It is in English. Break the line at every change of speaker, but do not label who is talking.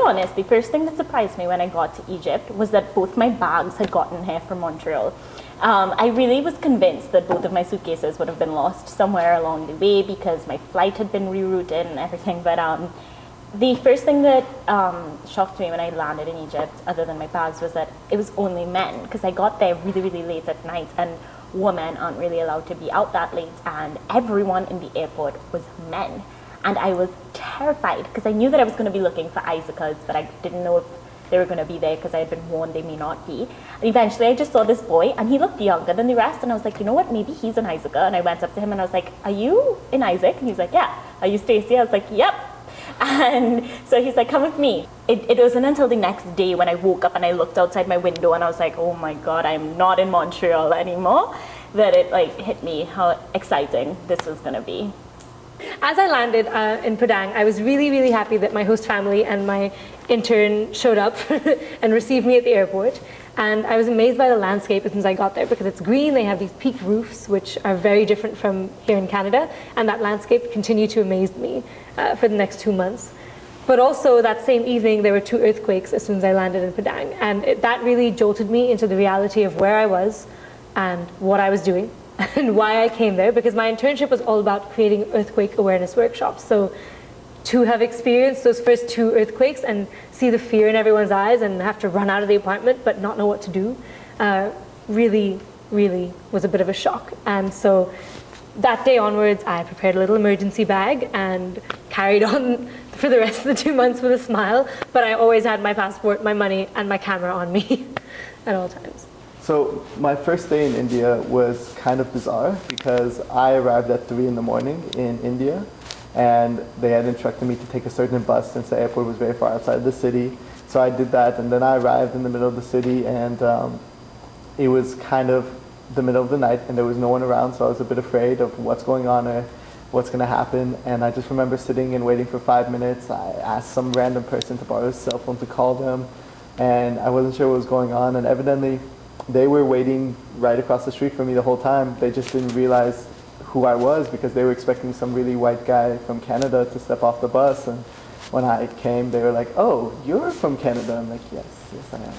honest, the first thing that surprised me when I got to Egypt was that both my bags had gotten here from Montreal. I really was convinced that both of my suitcases would have been lost somewhere along the way because my flight had been rerouted and everything. But the first thing that shocked me when I landed in Egypt, other than my bags, was that it was only men, because I got there really, really late at night, and women aren't really allowed to be out that late, and everyone in the airport was men. And I was terrified because I knew that I was going to be looking for AIESECs, but I didn't know if they were going to be there because I had been warned they may not be. And eventually I just saw this boy, and he looked younger than the rest, and I was like, you know what, maybe he's an AIESEC. And I went up to him and I was like, are you in AIESEC? And he's like, yeah. Are you Stacy? I was like, yep. And so he's like, come with me. It wasn't until the next day when I woke up and I looked outside my window and I was like, oh my God, I'm not in Montreal anymore, that it like hit me how exciting this was going to be.
As I landed in Padang, I was really, really happy that my host family and my intern showed up and received me at the airport. And I was amazed by the landscape as soon as I got there, because it's green, they have these peaked roofs, which are very different from here in Canada. And that landscape continued to amaze me for the next 2 months. But also that same evening, there were 2 earthquakes as soon as I landed in Padang. And that really jolted me into the reality of where I was and what I was doing and why I came there, because my internship was all about creating earthquake awareness workshops. So to have experienced those first 2 earthquakes and see the fear in everyone's eyes and have to run out of the apartment but not know what to do, really, really was a bit of a shock. And so that day onwards, I prepared a little emergency bag and carried on for the rest of the 2 months with a smile, but I always had my passport, my money, and my camera on me at all times.
So my first day in India was kind of bizarre because I arrived at 3 in the morning in India, and they had instructed me to take a certain bus since the airport was very far outside the city. So I did that, and then I arrived in the middle of the city, and it was kind of the middle of the night and there was no one around, so I was a bit afraid of what's going on or what's going to happen. And I just remember sitting and waiting for 5 minutes. I asked some random person to borrow his cell phone to call them, and I wasn't sure what was going on, and evidently they were waiting right across the street from me the whole time. They just didn't realize who I was because they were expecting some really white guy from Canada to step off the bus. And when I came, they were like, oh, you're from Canada? I'm like, yes, I am.